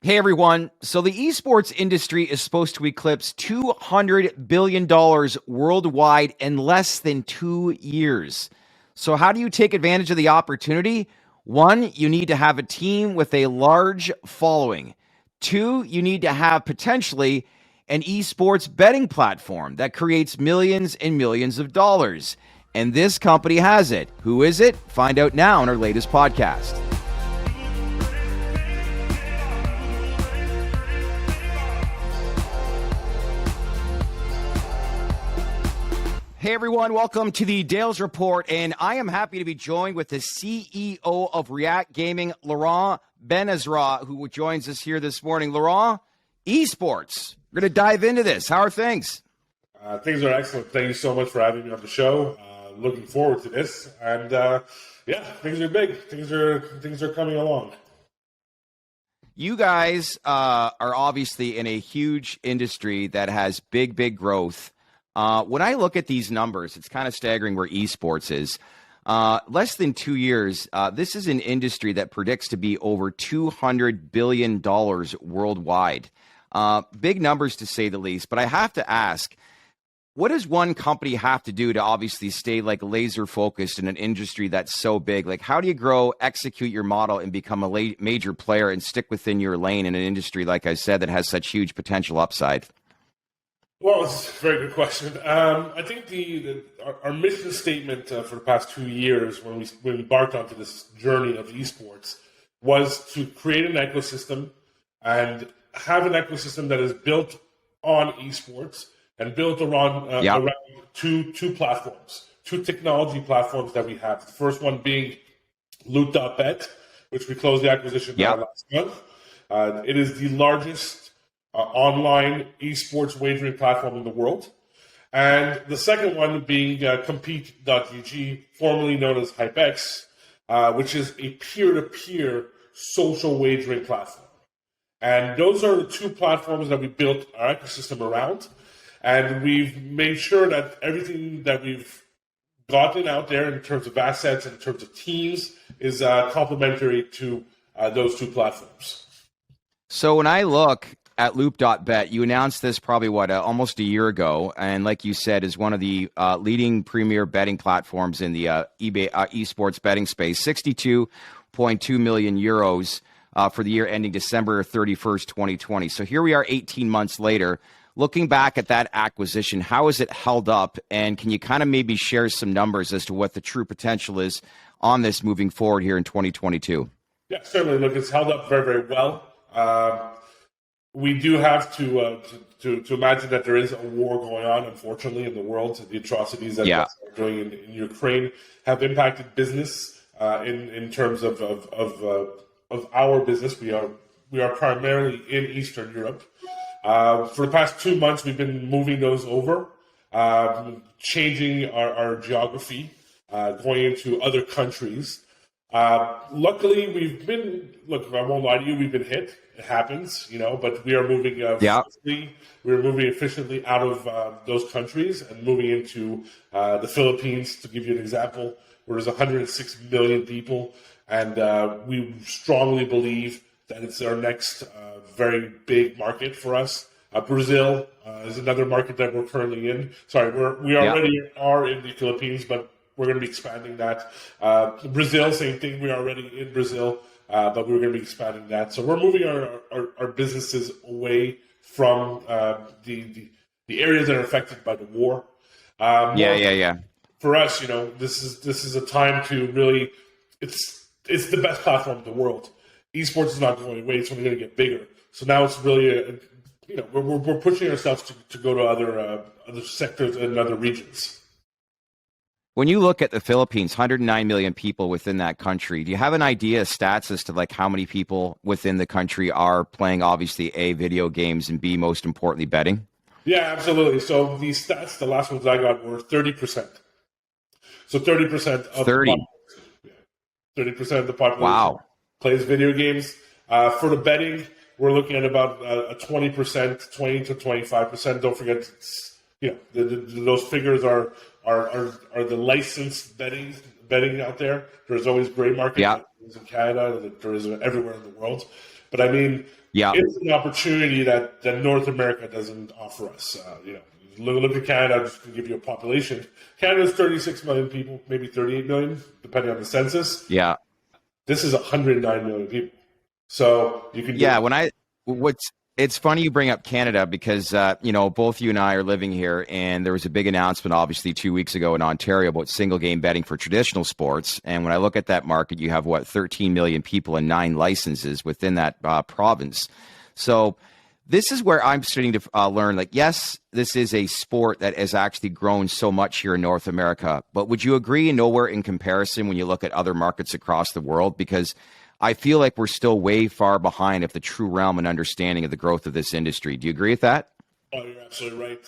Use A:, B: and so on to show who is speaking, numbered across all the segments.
A: Hey everyone. So the esports industry is supposed to eclipse $200 billion worldwide in less than 2 years. So how do you take advantage of the opportunity? One, you need to have a team with a large following. Two, you need to have potentially an esports betting platform that creates millions and millions of dollars. And this company has it. Who is it? Find out now in our latest podcast. Hey everyone, welcome to the Dales Report, and I am happy to be joined with the CEO of React Gaming, Laurent Benezra, who joins us here this morning. Laurent, Esports, we're going to dive into this. How are things?
B: Things are excellent. Thank you so much for having me on the show. Looking forward to this, and yeah, things are big. Things are coming along.
A: You guys are obviously in a huge industry that has big growth. When I look at these numbers, it's kind of staggering where esports is. Less than 2 years, this is an industry that predicts to be over $200 billion worldwide. Big numbers to say the least, but I have to ask, what does one company have to do to obviously stay like laser focused in an industry that's so big? Like, how do you grow, execute your model, and become a major player and stick within your lane in an industry, like I said, that has such huge potential upside?
B: Well, it's a very good question. I think our mission statement for the past 2 years, when we embarked onto this journey of esports, was to create an ecosystem and have an ecosystem that is built on esports and built around two platforms, two technology platforms that we have. The first one being LOOT.BET, which we closed the acquisition last month. It is the largest online esports wagering platform in the world. And the second one being Compete.gg, formerly known as HypeX, which is a peer-to-peer social wagering platform. And those are the two platforms that we built our ecosystem around. And we've made sure that everything that we've gotten out there in terms of assets, in terms of teams, is complementary to those two platforms.
A: So when I look at Loop.bet, you announced this probably, almost a year ago, and like you said, is one of the leading premier betting platforms in the esports betting space, 62.2 million euros for the year ending December 31st, 2020. So here we are 18 months later. Looking back at that acquisition, how has it held up? And can you kind of maybe share some numbers as to what the true potential is on this moving forward here in 2022?
B: Yeah, certainly. Look, it's held up very well. We do have to imagine that there is a war going on, unfortunately, in the world. The atrocities that are doing in Ukraine have impacted business in terms of our business. We are primarily in Eastern Europe. For the past 2 months, we've been moving those over, changing our geography, going into other countries. Luckily, I won't lie to you, we've been hit. It happens, but we are moving efficiently. We're moving efficiently out of those countries and moving into the Philippines, to give you an example, where there's 106 million people. And we strongly believe that it's our next very big market for us. Brazil is another market that we're currently in. Sorry, we already are in the Philippines, but we're going to be expanding that. Brazil, same thing. We are already in Brazil, but we're going to be expanding that. So we're moving our businesses away from the areas that are affected by the war. For us, this is a time to really. It's the best platform in the world. Esports is not going away; it's only going to get bigger. So now it's really, we're pushing ourselves to go to other sectors and other regions.
A: When you look at the Philippines, 109 million people within that country, do you have an idea of stats as to like how many people within the country are playing, obviously, A, video games, and B, most importantly, betting?
B: Yeah, absolutely. So these stats, the last ones I got were 30%. So 30% of 30% of the population plays video games. For the betting, we're looking at about a 20%, 20 to 25%. Don't forget, those figures are the licensed betting out there. There's always gray market. There's in Canada. There is everywhere in the world. But I mean,
A: Yeah.
B: it's an opportunity that North America doesn't offer us. Look at Canada, just to give you a population. Canada's 36 million people, maybe 38 million, depending on the census.
A: Yeah.
B: This is 109 million people. So you can
A: It's funny you bring up Canada because, both you and I are living here, and there was a big announcement, obviously, 2 weeks ago in Ontario about single game betting for traditional sports. And when I look at that market, you have, 13 million people and 9 licenses within that province. So this is where I'm starting to learn, yes, this is a sport that has actually grown so much here in North America. But would you agree nowhere in comparison when you look at other markets across the world? Because I feel like we're still way far behind of the true realm and understanding of the growth of this industry. Do you agree with that?
B: Oh, you're absolutely right.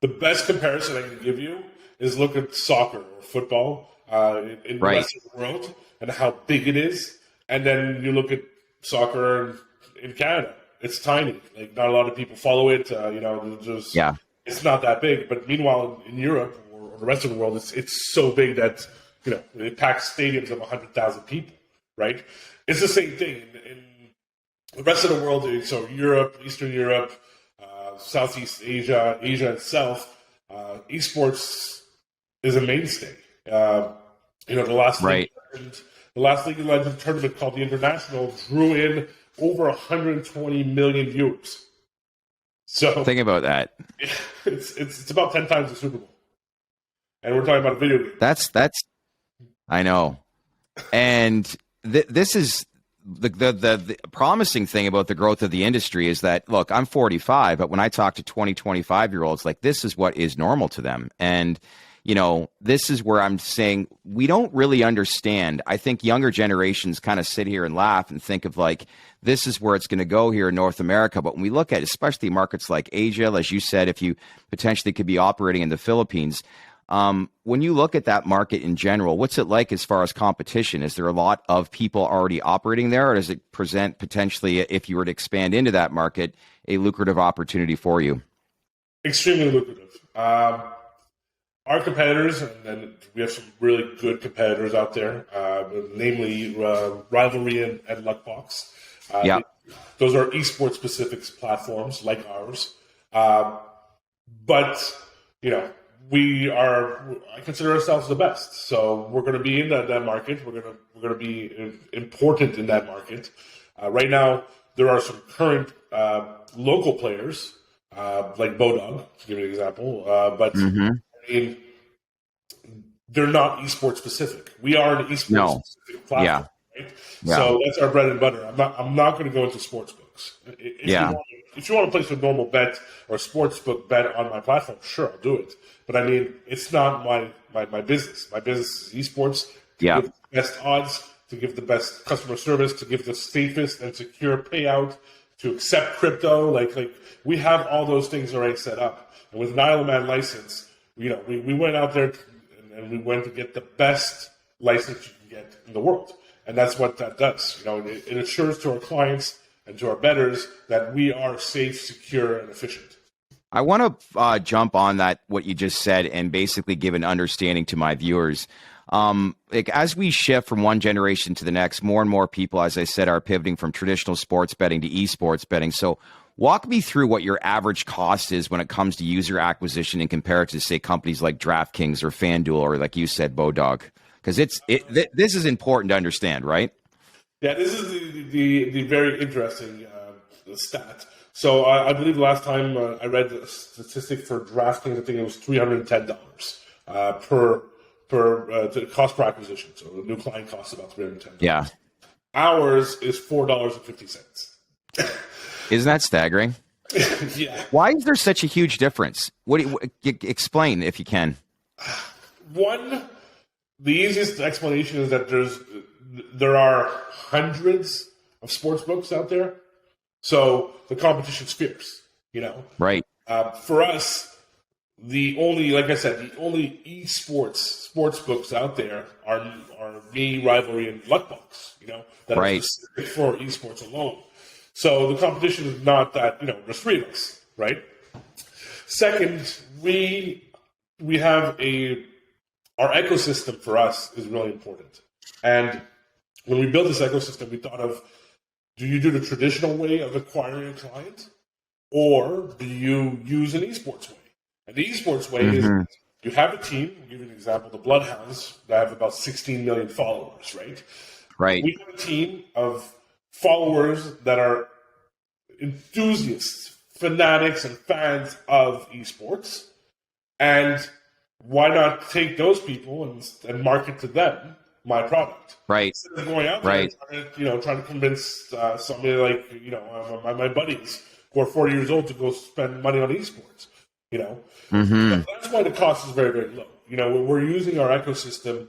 B: The best comparison I can give you is look at soccer or football in the rest of the world and how big it is. And then you look at soccer in Canada. It's tiny. Not a lot of people follow it. It's not that big. But meanwhile, in Europe or the rest of the world, it's so big that it packs stadiums of 100,000 people. Right? It's the same thing in the rest of the world. So Europe, Eastern Europe, Southeast Asia, Asia itself, esports is a mainstay. The last League of Legends tournament called the International drew in over 120 million viewers. So
A: think about that.
B: It's about 10 times the Super Bowl, and we're talking about a video game.
A: That's I know, and this is the promising thing about the growth of the industry is that, look, I'm 45, but when I talk to 20, 25-year-olds, this is what is normal to them. And, this is where I'm saying we don't really understand. I think younger generations kind of sit here and laugh and think of this is where it's going to go here in North America. But when we look at especially markets like Asia, as you said, if you potentially could be operating in the Philippines, when you look at that market in general, what's it like as far as competition? Is there a lot of people already operating there, or does it present potentially, if you were to expand into that market, a lucrative opportunity for you?
B: Extremely lucrative. Our competitors, and we have some really good competitors out there, namely Rivalry and Luckbox. Those are esports specific platforms like ours. But I consider ourselves the best. So we're going to be in that market. We're going to be important in that market. Right now, there are some current local players like Bodog, to give you an example. But they're not esports specific. We are an esports specific platform. Right? Yeah. So that's our bread and butter. I'm not going to go into sports books. If you want to place a normal bet or a sports book bet on my platform, sure, I'll do it. But it's not my business. My business is esports. To give the best odds, to give the best customer service, to give the safest and secure payout, to accept crypto. We have all those things already set up. And with an Isle of Man license, we went out there and we went to get the best license you can get in the world. And that's what that does. It assures to our clients and to our bettors that we are safe, secure, and efficient.
A: I want to jump on that, what you just said, and basically give an understanding to my viewers. As we shift from one generation to the next, more and more people, as I said, are pivoting from traditional sports betting to esports betting. So walk me through what your average cost is when it comes to user acquisition and compare it to, say, companies like DraftKings or FanDuel or, like you said, Bodog. Because this is important to understand, right?
B: Yeah, this is the very interesting stat. So I believe the last time I read the statistic for DraftKings, I think it was $310 per cost per acquisition. So the new client costs about $310.
A: Yeah.
B: Ours is $4.50.
A: Isn't that staggering?
B: Yeah.
A: Why is there such a huge difference? Explain if you can.
B: One, the easiest explanation is that there are hundreds of sports books out there, so the competition's fierce.
A: Right.
B: For us, the only esports sports books out there are me, Rivalry, and Luckbox. That are specific for esports alone. So the competition is not that. There's 3 of us, right? Second, we have our ecosystem for us is really important. And when we built this ecosystem, we thought of Do you do the traditional way of acquiring a client, or do you use an esports way? And the esports way is you have a team. I'll give you an example. The Bloodhounds that have about 16 million followers, right?
A: Right.
B: We have a team of followers that are enthusiasts, fanatics, and fans of esports. And why not take those people and market to them my product?
A: Right.
B: Instead of going out there and trying to convince somebody like, my buddies who are 40 years old to go spend money on esports, That's why the cost is very, very low. We're using our ecosystem.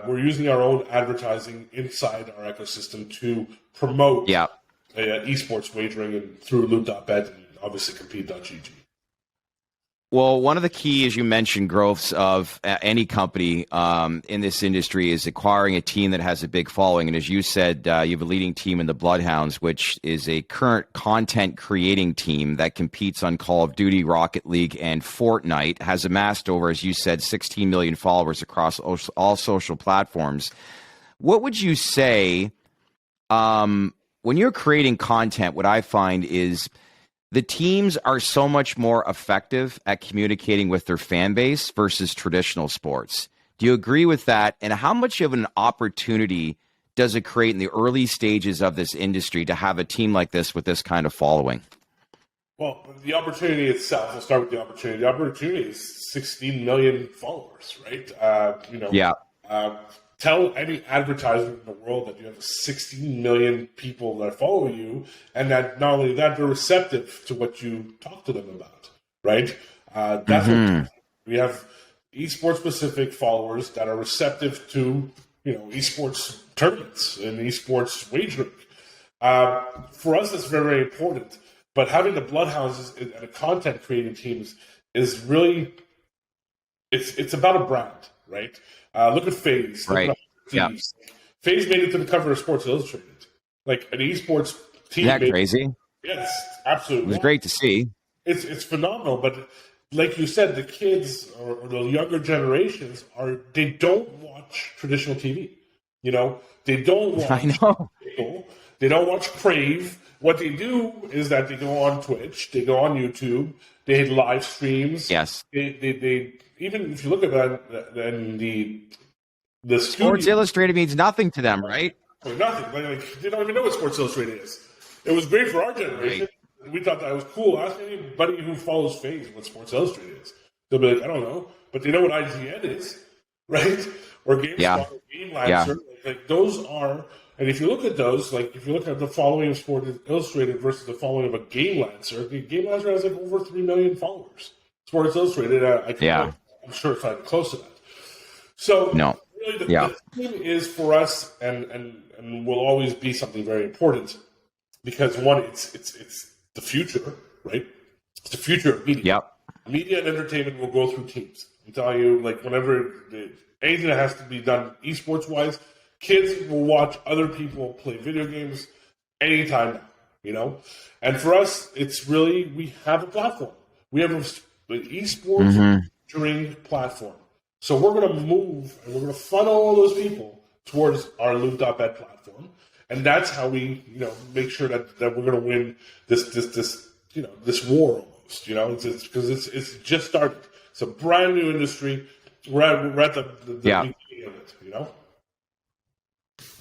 B: We're using our own advertising inside our ecosystem to promote esports wagering and through Loot.BET and obviously Compete.gg.
A: Well, one of the key, as you mentioned, growths of any company in this industry is acquiring a team that has a big following. And as you said, you have a leading team in the Bloodhounds, which is a current content creating team that competes on Call of Duty, Rocket League, and Fortnite, has amassed over, as you said, 16 million followers across all social platforms. What would you say when you're creating content? What I find is the teams are so much more effective at communicating with their fan base versus traditional sports. Do you agree with that? And how much of an opportunity does it create in the early stages of this industry to have a team like this with this kind of following?
B: Well, the opportunity itself, we'll start with the opportunity. The opportunity is 16 million followers, right? Tell any advertiser in the world that you have 16 million people that follow you, and that not only that, they're receptive to what you talk to them about, right? That's what we have esports-specific followers that are receptive to, esports tournaments and esports wagering. For us, that's very, very important. But having the Bloodhounds and a content creating teams is really, it's about a brand, right? Look at FaZe.
A: Right. Yeah.
B: FaZe made it to the cover of Sports Illustrated. Like an esports team.
A: Isn't that crazy?
B: Yes, absolutely.
A: It was great to see.
B: It's phenomenal. But like you said, the kids or the younger generations they don't watch traditional TV. They don't watch.
A: I know.
B: They don't watch Crave. What they do is that they go on Twitch, they go on YouTube, they hit live streams.
A: Yes.
B: They even if you look at that, then the
A: Sports Illustrated means nothing to them, right?
B: Nothing. Like, they don't even know what Sports Illustrated is. It was great for our generation. Right. We thought that was cool. Ask anybody who follows FaZe what Sports Illustrated is. They'll be like, I don't know. But they know what IGN is, right? Or GameSpot, or Game Lancer. Like those are. And if you look at those, like if you look at the following of Sports Illustrated versus the following of a Game Lancer, the Game Lancer has like over 3 million followers. Sports Illustrated, I'm sure it's not close to that. So
A: no.
B: Really the team is for us and will always be something very important because one, it's the future, right? It's the future of media.
A: Yep.
B: Media and entertainment will go through teams. I'm telling you, like whenever anything that has to be done esports wise, kids will watch other people play video games anytime now, And for us, it's really, we have a platform. We have an esports wagering platform. So we're going to move and we're going to funnel all those people towards our Loot.BET platform. And that's how we, make sure that we're going to win this war almost, because it's just started. It's a brand new industry. We're at the beginning of it,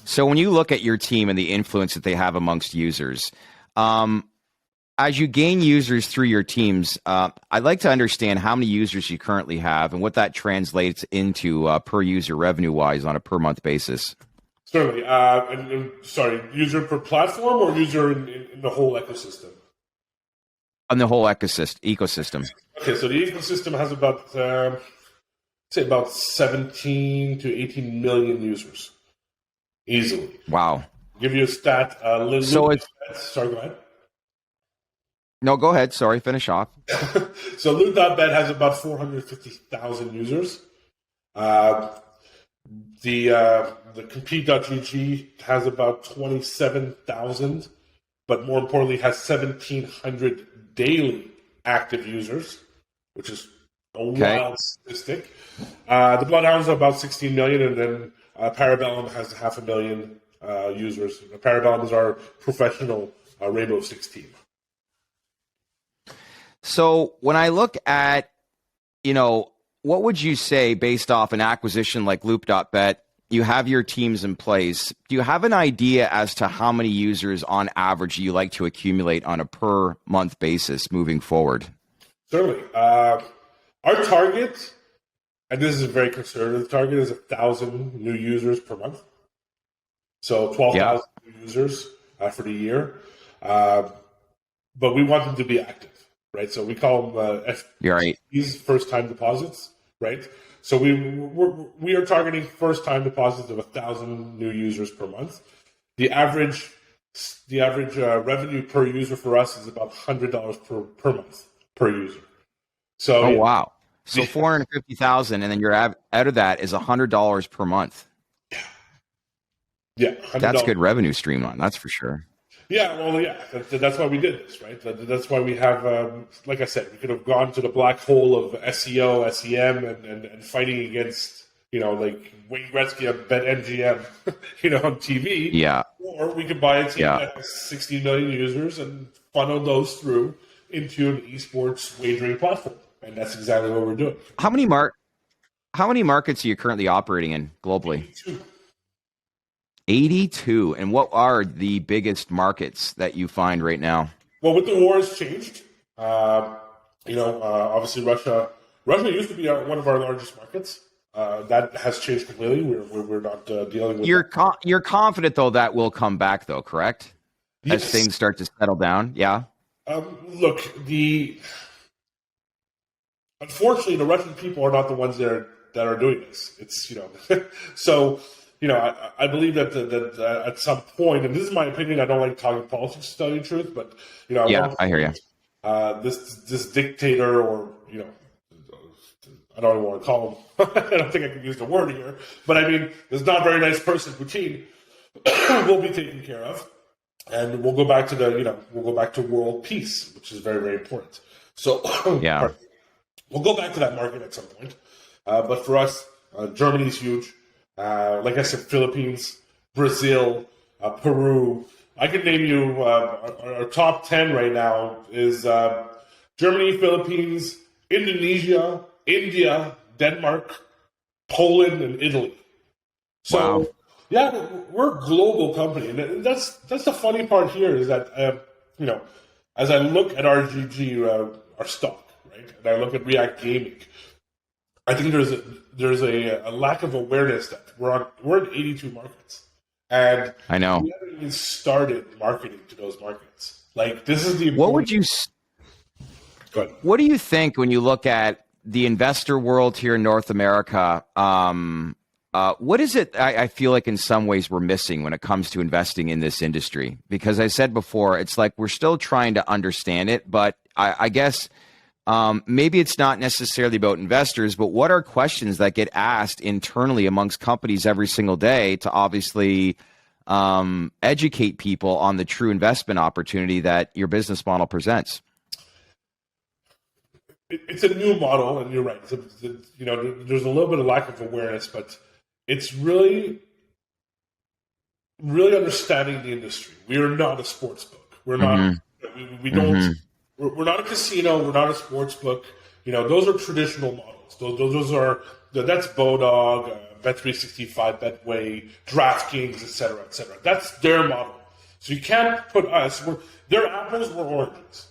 A: So when you look at your team and the influence that they have amongst users, as you gain users through your teams, I'd like to understand how many users you currently have and what that translates into per user revenue-wise on a per-month basis.
B: Certainly. User per platform or user in the whole ecosystem?
A: On the whole ecosystem.
B: Okay, so the ecosystem has about 17 to 18 million users. Easily.
A: Wow.
B: I'll give you a stat. Sorry, go ahead.
A: No, go ahead. Sorry, finish off.
B: So Loot.BET has about 450,000 users. The Compete.gg has about 27,000, but more importantly has 1,700 daily active users, which is a wild statistic. The Bloodhounds are about 16 million, and then Parabellum has 500,000 users. Parabellum is our professional Rainbow Six team.
A: So when I look at, what would you say based off an acquisition like Loop.BET? You have your teams in place. Do you have an idea as to how many users on average you like to accumulate on a per month basis moving forward?
B: Certainly. Our target, and this is a very conservative target, is 1,000 new users per month. So 12,000 new users for the year. But we want them to be active, right? So we call them
A: You're right.
B: FTDs, first-time deposits, right? So we are targeting first-time deposits of 1,000 new users per month. The average revenue per user for us is about $100 per month per user. So
A: wow! So 450,000, and then you're out of that is $100 per month.
B: Yeah,
A: that's good revenue stream on. That's for sure.
B: Yeah, well, yeah, that's why we did this, right? That's why we have, like I said, we could have gone to the black hole of SEO, SEM, and fighting against, like Wayne Gretzky on BetMGM, on TV.
A: Yeah.
B: Or we could buy a team that has 60 million users and funnel those through into an esports wagering platform, and that's exactly what we're doing.
A: How many markets are you currently operating in globally? 82. And what are the biggest markets that you find right now?
B: Well, with the war has changed. Obviously Russia used to be one of our largest markets. That has changed completely. We're not dealing with.
A: You're confident though that will come back though, correct?
B: Yes.
A: As things start to settle down. Yeah.
B: Look, unfortunately, the Russian people are not the ones that are doing this. It's so. I believe that at some point, and this is my opinion, I don't like talking politics to tell you the truth, but
A: I hear you.
B: This dictator, or I don't even want to call him. I don't think I can use the word here, but I mean, this not very nice person, Putin, will be taken care of, and we'll go back to world peace, which is very, very important. So we'll go back to that market at some point, but for us, Germany's huge. Like I said, Philippines, Brazil, Peru. I can name you our top 10 right now is Germany, Philippines, Indonesia, India, Denmark, Poland, and Italy. So, yeah, we're a global company. And that's the funny part here is that, as I look at RGG, our stock, right, and I look at React Gaming, I think there's a lack of awareness that we're in 82 markets, and
A: I know
B: we haven't even started marketing to those markets. Like this is the
A: what would you?
B: Go ahead.
A: What do you think when you look at the investor world here in North America? What is it? I feel like in some ways we're missing when it comes to investing in this industry, because I said before, it's like we're still trying to understand it, but I guess. Maybe it's not necessarily about investors, but what are questions that get asked internally amongst companies every single day to obviously educate people on the true investment opportunity that your business model presents?
B: It's a new model, and you're right. There's a little bit of lack of awareness, but it's really, really understanding the industry. We are not a sports book. We're not. We don't. We're not a casino. We're not a sports book. Those are traditional models. Those are that's Bodog, Bet365, Betway, DraftKings, et cetera, et cetera. That's their model. So you can't put us. They're apples. We're oranges.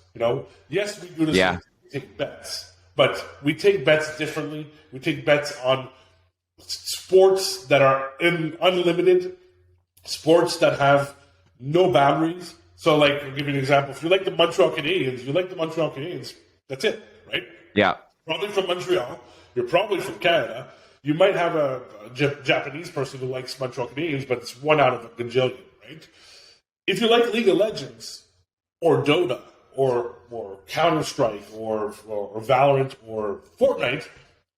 B: Yes, we do this.
A: Yeah.
B: We take bets, but we take bets differently. We take bets on sports that are unlimited, sports that have no boundaries. So, like, I'll give you an example. If you like the Montreal Canadiens, that's it, right?
A: Yeah.
B: Probably from Montreal. You're probably from Canada. You might have a Japanese person who likes Montreal Canadiens, but it's one out of a gajillion, right? If you like League of Legends or Dota or Counter-Strike or Valorant or Fortnite,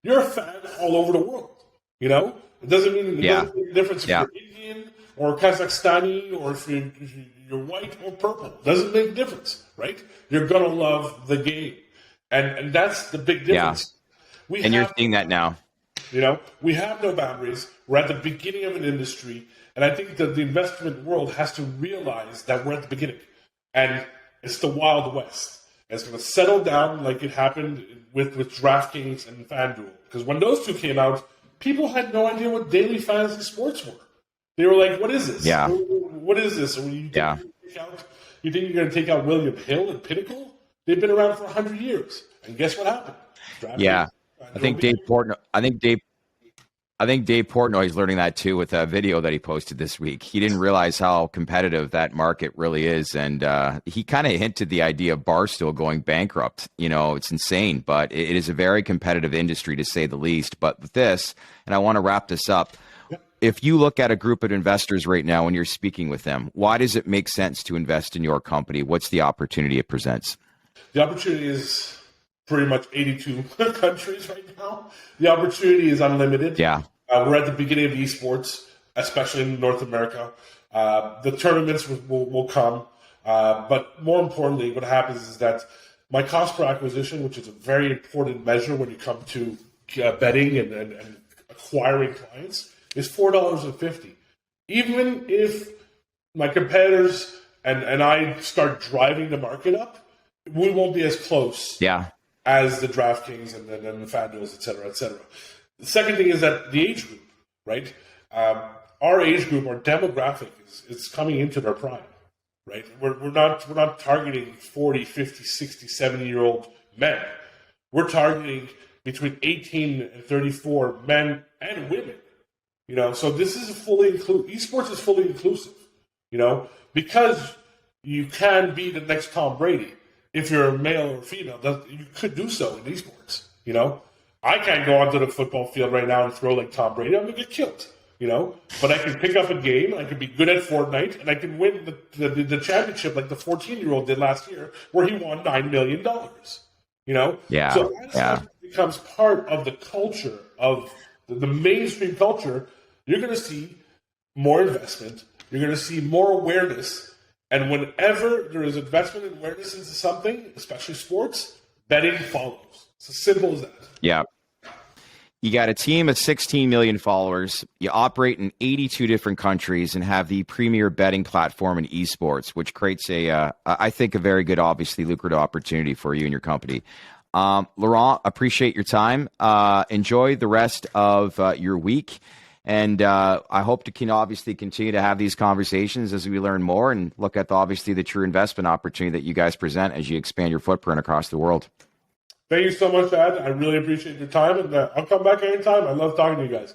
B: you're a fan all over the world, It doesn't mean the difference if you're Indian or Kazakhstani or if you're white or purple. Doesn't make a difference, right? You're going to love the game. And that's the big difference.
A: Yeah. You're seeing that now.
B: We have no boundaries. We're at the beginning of an industry. And I think that the investment world has to realize that we're at the beginning. And it's the Wild West. And it's going to settle down like it happened with DraftKings and FanDuel. Because when those two came out, people had no idea what daily fantasy sports were. They were like, what is this?
A: Yeah.
B: What is this? You think you're going to take out William Hill and Pinnacle? They've been around for 100 years. And guess what happened?
A: Yeah. I think Dave Portnoy is learning that too with a video that he posted this week. He didn't realize how competitive that market really is. And he kind of hinted the idea of Barstool going bankrupt. You know, it's insane, but it is a very competitive industry to say the least. But with this, and I want to wrap this up, if you look at a group of investors right now and you're speaking with them, why does it make sense to invest in your company? What's the opportunity it presents?
B: The opportunity is pretty much 82 countries right now. The opportunity is unlimited.
A: Yeah.
B: We're at the beginning of esports, especially in North America. The tournaments will come. But more importantly, what happens is that my cost per acquisition, which is a very important measure when you come to betting and acquiring clients, is $4.50. Even if my competitors and I start driving the market up, we won't be as close as the DraftKings and the FanDuels, et cetera, et cetera. The second thing is that the age group, right? Our age group, our demographic is coming into their prime, right? We're not targeting 40, 50, 60, 70-year-old men. We're targeting between 18 and 34 men and women. You know, so this is esports is fully inclusive, you know, because you can be the next Tom Brady. If you're a male or female, you could do so in esports, you know. I can't go onto the football field right now and throw like Tom Brady. I'm going to get killed, you know. But I can pick up a game, I can be good at Fortnite, and I can win the championship like the 14-year-old did last year where he won $9 million, you know.
A: Yeah.
B: So that becomes part of the culture of the mainstream culture. You're going to see more investment. You're going to see more awareness. And whenever there is investment and awareness into something, especially sports, betting follows. It's as simple as that.
A: Yeah. You got a team of 16 million followers. You operate in 82 different countries and have the premier betting platform in esports, which creates I think, a very good, obviously lucrative opportunity for you and your company. Laurent, appreciate your time. Enjoy the rest of your week. And I hope to continue to have these conversations as we learn more and look at the true investment opportunity that you guys present as you expand your footprint across the world.
B: Thank you so much, Ed. I really appreciate your time, and I'll come back anytime. I love talking to you guys.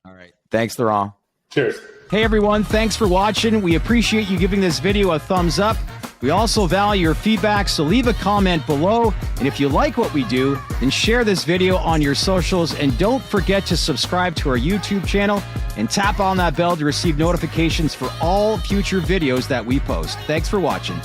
A: All right. Thanks, Laurent.
B: Cheers.
C: Hey, everyone. Thanks for watching. We appreciate you giving this video a thumbs up. We also value your feedback, so leave a comment below. And if you like what we do, then share this video on your socials. And don't forget to subscribe to our YouTube channel and tap on that bell to receive notifications for all future videos that we post. Thanks for watching.